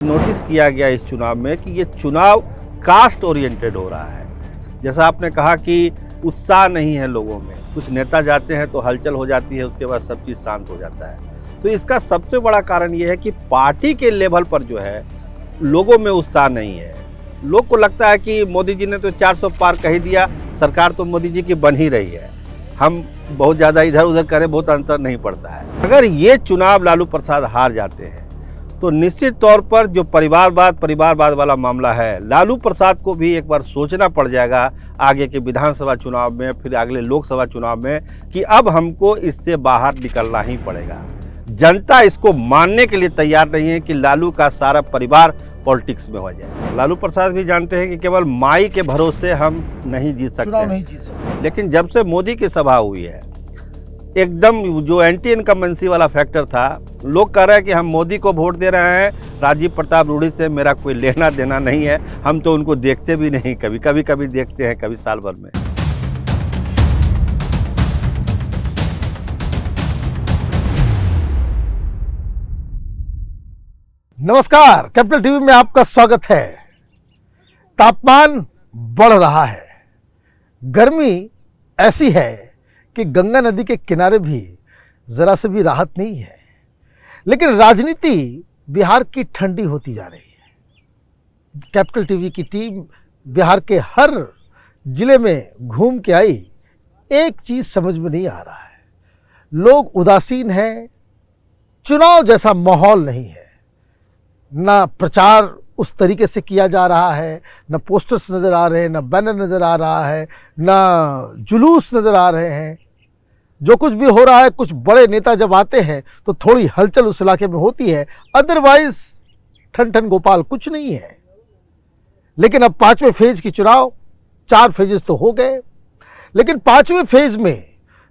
Notice किया गया इस चुनाव में कि ये चुनाव कास्ट ओरिएंटेड हो रहा है। जैसा आपने कहा कि उत्साह नहीं है लोगों में, कुछ नेता जाते हैं तो हलचल हो जाती है, उसके बाद सब चीज़ शांत हो जाता है। तो इसका सबसे बड़ा कारण ये है कि पार्टी के लेवल पर जो है लोगों में उत्साह नहीं है। लोग को लगता है कि मोदी जी ने तो 400 पार कह ही दिया, सरकार तो मोदी जी की बन ही रही है, हम बहुत ज़्यादा इधर उधर करें, बहुत अंतर नहीं पड़ता है। अगर ये चुनाव लालू प्रसाद हार जाते हैं तो निश्चित तौर पर जो परिवारवाद वाला मामला है, लालू प्रसाद को भी एक बार सोचना पड़ जाएगा आगे के विधानसभा चुनाव में, फिर अगले लोकसभा चुनाव में, कि अब हमको इससे बाहर निकलना ही पड़ेगा। जनता इसको मानने के लिए तैयार नहीं है कि लालू का सारा परिवार पॉलिटिक्स में हो जाए। लालू प्रसाद भी जानते हैं कि केवल माई के भरोसे हम नहीं जीत सकते, लेकिन जब से मोदी की सभा हुई है, एकदम जो एंटी इनकम्बेंसी वाला फैक्टर था, लोग कह रहे हैं कि हम मोदी को वोट दे रहे हैं, राजीव प्रताप रूढ़ी से मेरा कोई लेना देना नहीं है, हम तो उनको देखते भी नहीं, कभी देखते हैं, कभी साल भर में। नमस्कार, कैपिटल टीवी में आपका स्वागत है। तापमान बढ़ रहा है, गर्मी ऐसी है कि गंगा नदी के किनारे भी जरा से भी राहत नहीं है। लेकिन राजनीति बिहार की ठंडी होती जा रही है। कैपिटल टीवी की टीम बिहार के हर जिले में घूम के आई, एक चीज समझ में नहीं आ रहा है, लोग उदासीन हैं, चुनाव जैसा माहौल नहीं है, ना प्रचार उस तरीके से किया जा रहा है, ना पोस्टर्स नज़र आ रहे हैं, ना बैनर नज़र आ रहा है, ना जुलूस नज़र आ रहे हैं। जो कुछ भी हो रहा है, कुछ बड़े नेता जब आते हैं तो थोड़ी हलचल उस इलाके में होती है, अदरवाइज ठन गोपाल कुछ नहीं है। लेकिन अब 5वें फेज की चुनाव, 4 फेजेस तो हो गए, लेकिन 5वें फेज में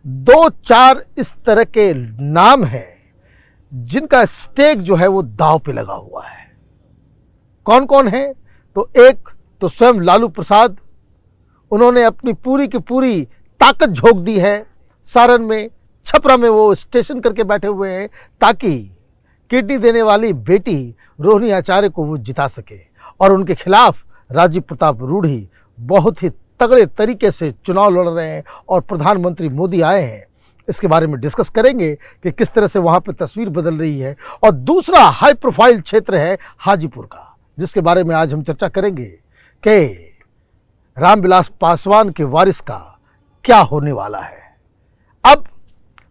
2-4 इस तरह के नाम हैं जिनका स्टेक जो है वो दांव पे लगा हुआ है। कौन कौन है? तो एक तो स्वयं लालू प्रसाद, उन्होंने अपनी पूरी की पूरी ताकत झोंक दी है। सारण में, छपरा में वो स्टेशन करके बैठे हुए हैं ताकि किडनी देने वाली बेटी रोहिणी आचार्य को वो जिता सके, और उनके खिलाफ राजीव प्रताप रूढ़ी बहुत ही तगड़े तरीके से चुनाव लड़ रहे हैं और प्रधानमंत्री मोदी आए हैं। इसके बारे में डिस्कस करेंगे कि किस तरह से वहाँ पर तस्वीर बदल रही है। और दूसरा हाई प्रोफाइल क्षेत्र है हाजीपुर का, जिसके बारे में आज हम चर्चा करेंगे कि रामविलास पासवान के वारिस का क्या होने वाला है। अब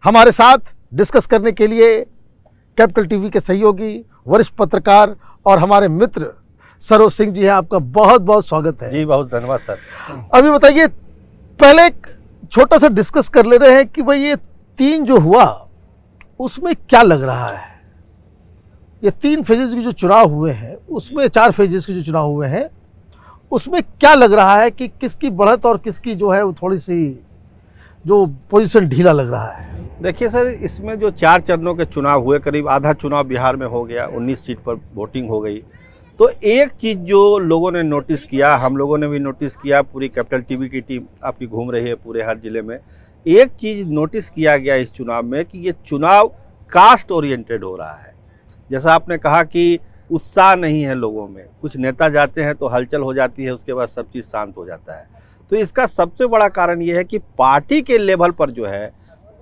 हमारे साथ डिस्कस करने के लिए कैपिटल टीवी के सहयोगी, वरिष्ठ पत्रकार और हमारे मित्र सरोज सिंह जी हैं। आपका बहुत बहुत स्वागत है। जी बहुत धन्यवाद सर। अभी बताइए, पहले एक छोटा सा डिस्कस कर ले रहे हैं कि भाई ये 3 जो हुआ उसमें क्या लग रहा है। ये 3 फेजेस के जो चुनाव हुए हैं, उसमें 4 फेजेस के जो चुनाव हुए हैं, उसमें क्या लग रहा है कि किसकी बढ़त और किसकी जो है वो थोड़ी सी जो पोजीशन ढीला लग रहा है। देखिए सर, इसमें जो 4 चरणों के चुनाव हुए, करीब आधा चुनाव बिहार में हो गया, 19 सीट पर वोटिंग हो गई। तो एक चीज़ जो लोगों ने नोटिस किया, हम लोगों ने भी नोटिस किया, पूरी कैपिटल टीवी की टीम आपकी घूम रही है पूरे हर जिले में, एक चीज़ नोटिस किया गया इस चुनाव में कि ये चुनाव कास्ट ओरिएंटेड हो रहा है। जैसा आपने कहा कि उत्साह नहीं है लोगों में, कुछ नेता जाते हैं तो हलचल हो जाती है, उसके बाद सब चीज़ शांत हो जाता है। तो इसका सबसे बड़ा कारण ये है कि पार्टी के लेवल पर जो है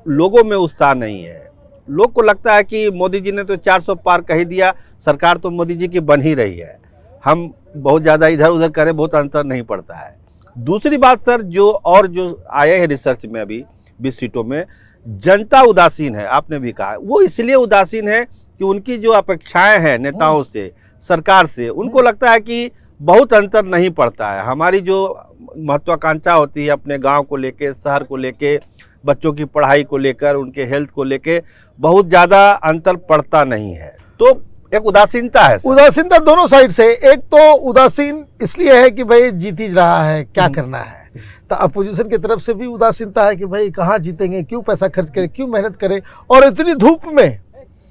लोगों में उत्साह नहीं है। लोग को लगता है कि मोदी जी ने तो 400 पार कह ही दिया, सरकार तो मोदी जी की बन ही रही है, हम बहुत ज़्यादा इधर उधर करें, बहुत अंतर नहीं पड़ता है। दूसरी बात सर, जो आए हैं रिसर्च में अभी 20 सीटों में, जनता उदासीन है। आपने भी कहा वो इसलिए उदासीन है कि उनकी जो अपेक्षाएं हैं नेताओं से, सरकार से, उनको लगता है कि बहुत अंतर नहीं पड़ता है। हमारी जो महत्वाकांक्षा होती है अपने गांव को लेके, शहर को लेके, बच्चों की पढ़ाई को लेकर, उनके हेल्थ को लेके, बहुत ज़्यादा अंतर पड़ता नहीं है। तो एक उदासीनता है। उदासीनता दोनों साइड से। एक तो उदासीन इसलिए है कि भाई जीत ही रहा है, क्या करना है, तो अपोजिशन की तरफ से भी उदासीनता है कि भाई कहाँ जीतेंगे, क्यों पैसा खर्च करें, क्यों मेहनत करें, और इतनी धूप में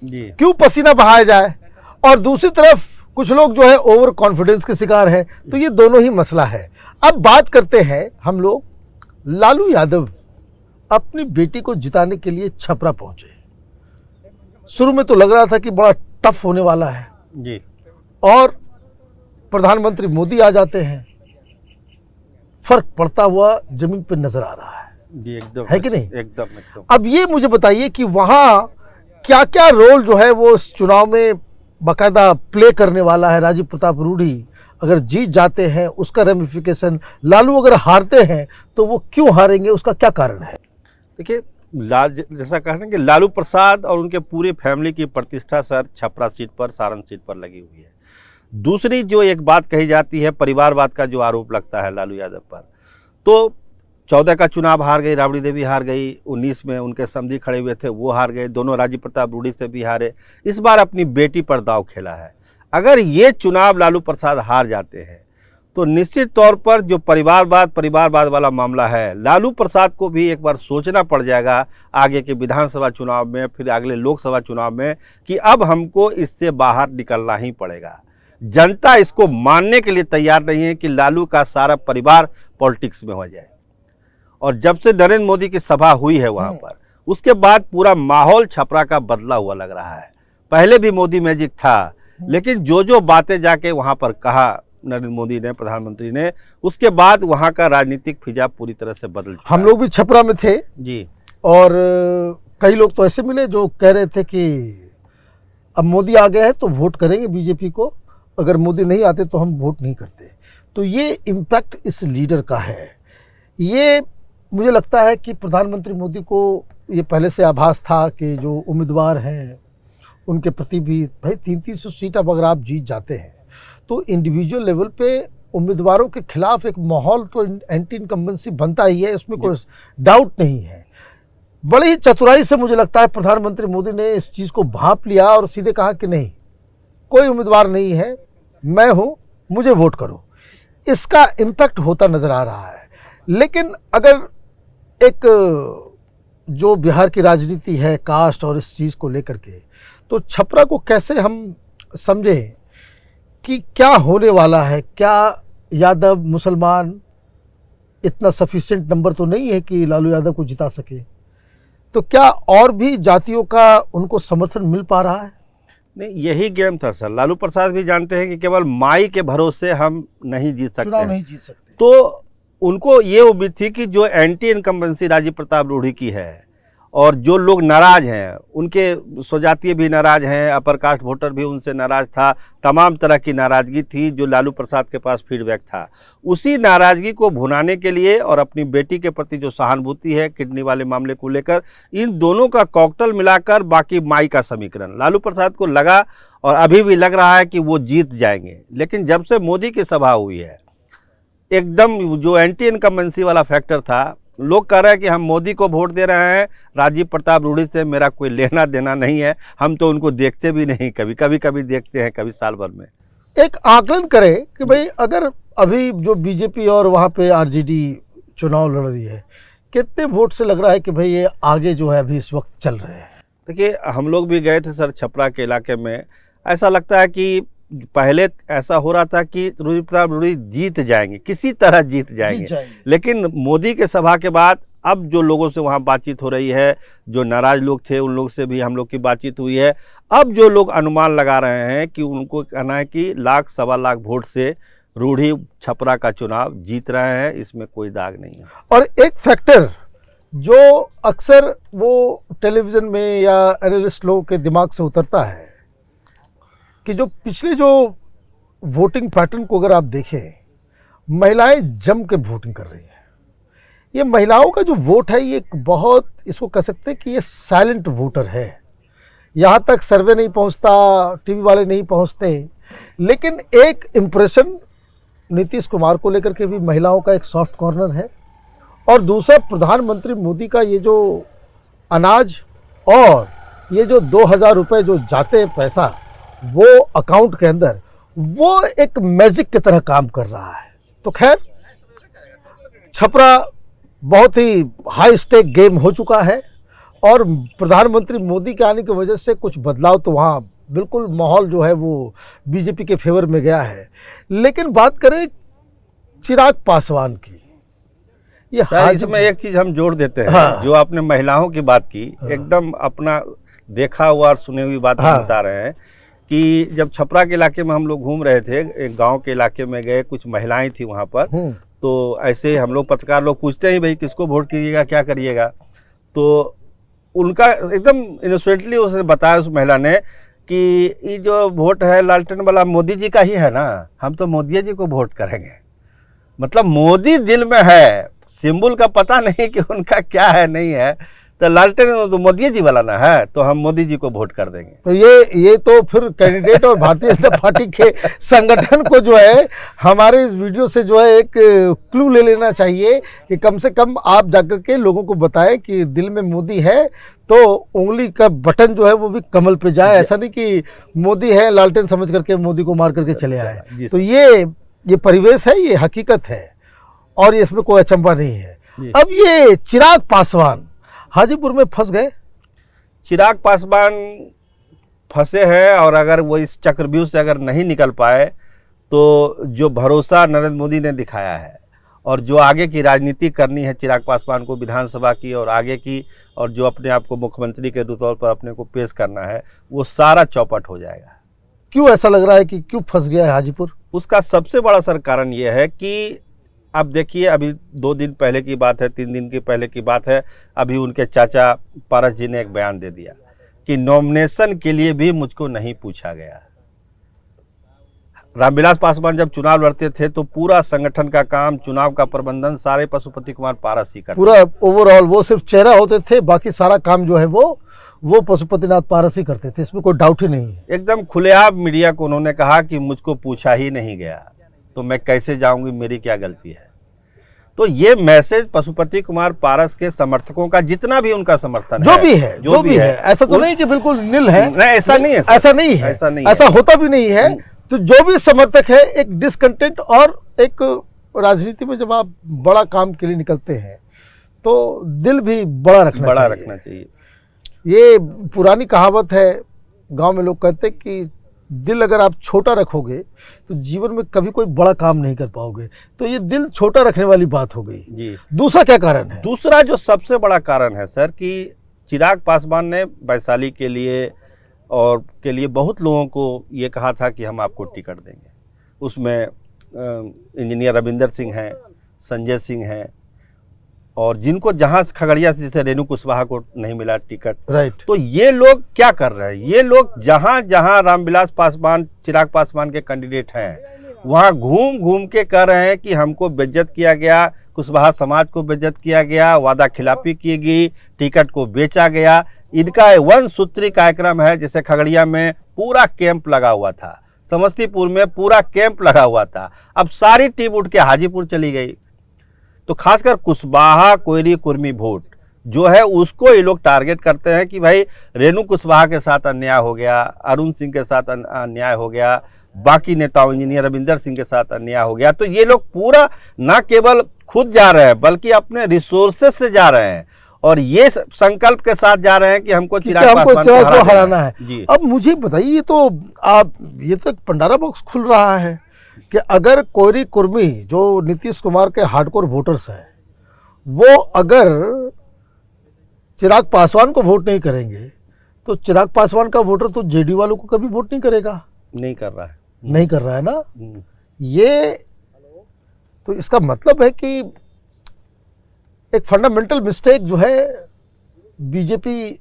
जी क्यों पसीना बहाया जाए। और दूसरी तरफ कुछ लोग जो है ओवर कॉन्फिडेंस के शिकार है। तो ये दोनों ही मसला है। अब बात करते हैं हम लोग, लालू यादव अपनी बेटी को जिताने के लिए छपरा पहुंचे। शुरू में तो लग रहा था कि बड़ा टफ होने वाला है जी, और प्रधानमंत्री मोदी आ जाते हैं, फर्क पड़ता हुआ जमीन पर नजर आ रहा है। जी एकदम है कि नहीं? एकदम एकदम। अब ये मुझे बताइए कि वहां क्या क्या रोल जो है वो इस चुनाव में बाकायदा प्ले करने वाला है। राजीव प्रताप रूढ़ी अगर जीत जाते हैं उसका रेमिफिकेशन, लालू अगर हारते हैं तो वो क्यों हारेंगे, उसका क्या कारण है? देखिए, जैसा कहना कि लालू प्रसाद और उनके पूरे फैमिली की प्रतिष्ठा सर छपरा सीट पर, सारण सीट पर लगी हुई है। दूसरी जो एक बात कही जाती है, परिवारवाद का जो आरोप लगता है लालू यादव पर, तो 14 का चुनाव हार गई, राबड़ी देवी हार गई, 19 में उनके समधी खड़े हुए थे वो हार गए, दोनों राजीव प्रताप रूढ़ी से भी हारे। इस बार अपनी बेटी पर दांव खेला है। अगर ये चुनाव लालू प्रसाद हार जाते हैं तो निश्चित तौर पर जो परिवारवाद वाला मामला है, लालू प्रसाद को भी एक बार सोचना पड़ जाएगा आगे के विधानसभा चुनाव में, फिर अगले लोकसभा चुनाव में, कि अब हमको इससे बाहर निकलना ही पड़ेगा। जनता इसको मानने के लिए तैयार नहीं है कि लालू का सारा परिवार पॉलिटिक्स में हो जाए। और जब से नरेंद्र मोदी की सभा हुई है वहां पर, उसके बाद पूरा माहौल छपरा का बदला हुआ लग रहा है। पहले भी मोदी मैजिक था, लेकिन जो जो बातें जाके वहां पर कहा नरेंद्र मोदी ने, प्रधानमंत्री ने, उसके बाद वहां का राजनीतिक फिजा पूरी तरह से बदल चुका हम लोग भी छपरा में थे जी। और कई लोग तो ऐसे मिले जो कह रहे थे कि अब मोदी आ गए हैं तो वोट करेंगे बीजेपी को, अगर मोदी नहीं आते तो हम वोट नहीं करते। तो ये इम्पैक्ट इस लीडर का है। ये मुझे लगता है कि प्रधानमंत्री मोदी को ये पहले से आभास था कि जो उम्मीदवार हैं उनके प्रति भी, भाई 300 सीट अब अगर आप जीत जाते हैं तो इंडिविजुअल लेवल पे उम्मीदवारों के खिलाफ एक माहौल तो एंटी इनकम्बेंसी बनता ही है, उसमें कोई डाउट नहीं है। बड़ी ही चतुराई से मुझे लगता है प्रधानमंत्री मोदी ने इस चीज़ को भांप लिया और सीधे कहा कि नहीं, कोई उम्मीदवार नहीं है, मैं हूँ, मुझे वोट करो। इसका इम्पैक्ट होता नज़र आ रहा है। लेकिन अगर एक जो बिहार की राजनीति है कास्ट और इस चीज़ को लेकर के, तो छपरा को कैसे हम समझें कि क्या होने वाला है? क्या यादव मुसलमान इतना सफिशिएंट नंबर तो नहीं है कि लालू यादव को जिता सके? तो क्या और भी जातियों का उनको समर्थन मिल पा रहा है? नहीं, यही गेम था सर। लालू प्रसाद भी जानते हैं कि केवल माई के भरोसे हम नहीं जीत सकते, चुनाव नहीं जीत सकते। तो उनको ये उम्मीद थी कि जो एंटी इनकम्बेंसी राजीव प्रताप रूढ़ी की है और जो लोग नाराज हैं, उनके स्वजातीय भी नाराज हैं, अपर कास्ट वोटर भी उनसे नाराज था, तमाम तरह की नाराजगी थी जो लालू प्रसाद के पास फीडबैक था। उसी नाराजगी को भुनाने के लिए और अपनी बेटी के प्रति जो सहानुभूति है किडनी वाले मामले को लेकर, इन दोनों का कॉकटेल मिलाकर बाकी माई का समीकरण लालू प्रसाद को लगा और अभी भी लग रहा है कि वो जीत जाएंगे। लेकिन जब से मोदी की सभा हुई है, एकदम जो एंटी इनकम्बेंसी वाला फैक्टर था, लोग कह रहे हैं कि हम मोदी को वोट दे रहे हैं, राजीव प्रताप रूढ़ी से मेरा कोई लेना देना नहीं है, हम तो उनको देखते भी नहीं, कभी देखते हैं, कभी साल भर में। एक आकलन करें कि भाई अगर अभी जो बीजेपी और वहाँ पे आरजेडी चुनाव लड़ रही है, कितने वोट से लग रहा है कि भाई ये आगे जो है अभी इस वक्त चल रहे हैं? देखिए, हम लोग भी गए थे सर छपरा के इलाके में। ऐसा लगता है कि पहले ऐसा हो रहा था कि राजीव प्रताप रूढ़ी जीत जाएंगे, किसी तरह जीत जाएंगे। लेकिन मोदी के सभा के बाद अब जो लोगों से वहाँ बातचीत हो रही है, जो नाराज लोग थे उन लोग से भी हम लोग की बातचीत हुई है। अब जो लोग अनुमान लगा रहे हैं कि उनको कहना है कि 1 सवा लाख वोट से रूढ़ी छपरा का चुनाव जीत रहे हैं, इसमें कोई दाग नहीं है। और एक फैक्टर जो अक्सर वो टेलीविज़न में या एनालिस्ट लोगों के दिमाग से उतरता है कि जो पिछले जो वोटिंग पैटर्न को अगर आप देखें, महिलाएं जम के वोटिंग कर रही हैं। ये महिलाओं का जो वोट है ये बहुत, इसको कह सकते हैं कि ये साइलेंट वोटर है। यहाँ तक सर्वे नहीं पहुँचता, टीवी वाले नहीं पहुँचते, लेकिन एक इम्प्रेशन नीतीश कुमार को लेकर के भी महिलाओं का एक सॉफ्ट कॉर्नर है। और दूसरा, प्रधानमंत्री मोदी का ये जो अनाज और ये जो 2000 रुपये जो जाते हैं पैसा वो अकाउंट के अंदर, वो एक मैजिक की तरह काम कर रहा है। तो खैर, छपरा बहुत ही हाई स्टेक गेम हो चुका है और प्रधानमंत्री मोदी के आने की वजह से कुछ बदलाव तो वहाँ बिल्कुल माहौल जो है वो बीजेपी के फेवर में गया है। लेकिन बात करें चिराग पासवान की, ये इसमें एक चीज़ हम जोड़ देते हैं। हाँ। जो आपने महिलाओं की बात की, हाँ। एकदम अपना देखा हुआ और सुनी हुई बात हाँ। बता रहे हैं। कि जब छपरा के इलाके में हम लोग घूम रहे थे, एक गांव के इलाके में गए, कुछ महिलाएं थी वहां पर, तो ऐसे हम लोग पत्रकार लोग पूछते हैं भाई किसको वोट कीजिएगा, क्या करिएगा, तो उनका एकदम इनोसेंटली उसने बताया, उस महिला ने, कि ये जो वोट है लालटेन वाला मोदी जी का ही है ना, हम तो मोदी जी को वोट करेंगे। मतलब मोदी दिल में है, सिंबल का पता नहीं कि उनका क्या है नहीं है, तो लालटेन तो मोदी जी वाला ना है, तो हम मोदी जी को वोट कर देंगे। तो ये तो फिर कैंडिडेट और भारतीय जनता पार्टी के संगठन को जो है हमारे इस वीडियो से जो है एक क्लू ले लेना चाहिए कि कम से कम आप जाकर के लोगों को बताएं कि दिल में मोदी है तो उंगली का बटन जो है वो भी कमल पे जाए। ऐसा नहीं कि मोदी है लालटेन समझ करके मोदी को मार करके चले आए। तो ये परिवेश है, ये हकीकत है और इसमें कोई अचंभा नहीं है। अब ये चिराग पासवान हाजीपुर में फंस गए। चिराग पासवान फंसे हैं और अगर वो इस चक्रव्यूह से अगर नहीं निकल पाए तो जो भरोसा नरेंद्र मोदी ने दिखाया है और जो आगे की राजनीति करनी है चिराग पासवान को विधानसभा की और आगे की, और जो अपने आप को मुख्यमंत्री के तौर पर अपने को पेश करना है, वो सारा चौपट हो जाएगा। क्यों ऐसा लग रहा है कि क्यों फंस गया है हाजीपुर? उसका सबसे बड़ा सर कारण ये है कि अब देखिए, अभी 2 दिन पहले की बात है, 3 दिन के पहले की बात है, अभी उनके चाचा पारस जी ने एक बयान दे दिया कि नॉमिनेशन के लिए भी मुझको नहीं पूछा गया। रामविलास पासवान जब चुनाव लड़ते थे तो पूरा संगठन का काम, चुनाव का प्रबंधन सारे पशुपति कुमार पारस ही करते, पूरा ओवरऑल वो सिर्फ चेहरा होते थे, बाकी सारा काम जो है वो पशुपतिनाथ पारस ही करते थे, इसमें कोई डाउट ही नहीं है। एकदम खुलेआम मीडिया को उन्होंने कहा कि मुझको पूछा ही नहीं गया तो मैं कैसे जाऊंगी, मेरी क्या गलती है। तो ये मैसेज पशुपति कुमार पारस के समर्थकों का, जितना भी उनका समर्थन जो भी है, ऐसा तो नहीं कि बिल्कुल निल है, नहीं, ऐसा नहीं है, ऐसा नहीं है, ऐसा होता भी नहीं है। तो जो भी समर्थक है, एक डिसकंटेंट, और एक राजनीति में जब आप बड़ा काम के लिए निकलते हैं तो दिल भी बड़ा रखना चाहिए। ये पुरानी कहावत है, गांव में लोग कहते हैं कि दिल अगर आप छोटा रखोगे तो जीवन में कभी कोई बड़ा काम नहीं कर पाओगे। तो ये दिल छोटा रखने वाली बात हो गई जी। दूसरा क्या कारण है? दूसरा जो सबसे बड़ा कारण है सर, कि चिराग पासवान ने वैशाली के लिए और के लिए बहुत लोगों को ये कहा था कि हम आपको टिकट देंगे। उसमें इंजीनियर रविंदर सिंह हैं, संजय सिंह हैं, और जिनको जहां खगड़िया से जैसे रेणु कुशवाहा को नहीं मिला टिकट, राइट। तो ये लोग क्या कर रहे हैं? ये लोग जहां जहां रामविलास पासवान, चिराग पासवान के कैंडिडेट हैं, वहां घूम घूम के कह रहे हैं कि हमको बेइज्जत किया गया, कुशवाहा समाज को बेइज्जत किया गया, वादा खिलाफी की गई, टिकट को बेचा गया। इनका 1 सूत्री कार्यक्रम है। जैसे खगड़िया में पूरा कैंप लगा हुआ था, समस्तीपुर में पूरा कैंप लगा हुआ था, अब सारी टीम उठ के हाजीपुर चली गई। तो खासकर कुशवाहा कोयरी कुर्मी वोट जो है उसको ये लोग टारगेट करते हैं कि भाई रेणु कुशवाहा के साथ अन्याय हो गया, अरुण सिंह के साथ अन्याय हो गया, बाकी नेताओं इंजीनियर रविंदर सिंह के साथ अन्याय हो गया। तो ये लोग पूरा ना केवल खुद जा रहे हैं बल्कि अपने रिसोर्सेज से जा रहे हैं और ये संकल्प के साथ जा रहे हैं कि हमको चिराग पासवान को हराना है जी। अब मुझे बताइए, ये तो एक पंडारा बॉक्स खुल रहा है कि अगर कोयरी कुर्मी जो नीतीश कुमार के हार्डकोर वोटर्स हैं, वो अगर चिराग पासवान को वोट नहीं करेंगे तो चिराग पासवान का वोटर तो जेडी वालों को कभी वोट नहीं करेगा। नहीं कर रहा है ना। ये तो इसका मतलब है कि एक फंडामेंटल मिस्टेक जो है बीजेपी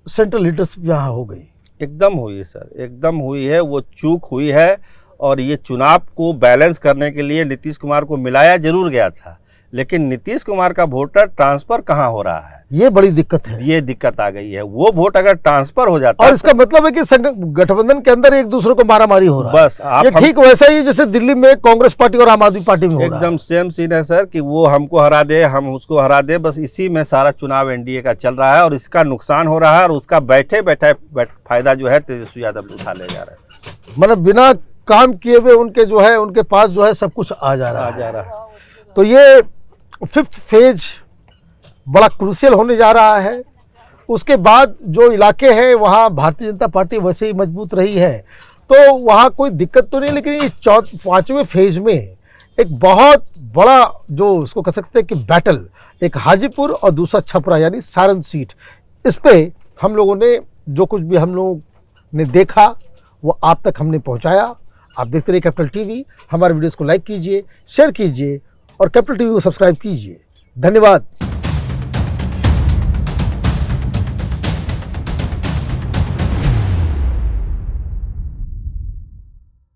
सेंट्रल लीडरशिप यहाँ हो गई। एकदम हुई है सर, एकदम हुई है, वो चूक हुई है। और ये चुनाव को बैलेंस करने के लिए नीतीश कुमार को मिलाया जरूर गया था, लेकिन नीतीश कुमार का वोटर ट्रांसफर कहाँ हो रहा है, ये बड़ी दिक्कत है। ये दिक्कत आ गई है। वो वोट अगर ट्रांसफर हो जाता और इसका मतलब है कि गठबंधन के अंदर एक दूसरे को मारामारी हो रहा है। बस ये ठीक वैसा ही जैसे दिल्ली में कांग्रेस पार्टी और आम आदमी पार्टी में हो रहा है। एकदम सेम सीन है सर कि वो हमको हरा दे, हम उसको हरा दे, बस इसी में सारा चुनाव एनडीए का चल रहा है और इसका नुकसान हो रहा है और उसका बैठे बैठे फायदा जो है तेजस्वी यादव उठा ले जा रहे हैं। मतलब बिना काम किए हुए उनके पास जो है सब कुछ आ जा रहा है। तो ये 5th फेज बड़ा क्रूशियल होने जा रहा है। उसके बाद जो इलाके हैं वहाँ भारतीय जनता पार्टी वैसे ही मजबूत रही है तो वहाँ कोई दिक्कत तो नहीं, लेकिन इस 5वें फेज में एक बहुत बड़ा जो उसको कह सकते हैं कि बैटल, एक हाजीपुर और दूसरा छपरा यानी सारण सीट, इस पे हम लोगों ने जो कुछ भी हम लोगों ने देखा वो आप तक हमने पहुंचाया। आप देखते रहिए कैपिटल टीवी। हमारे वीडियोस को लाइक कीजिए, शेयर कीजिए और कैपिटल टीवी को सब्सक्राइब कीजिए। धन्यवाद।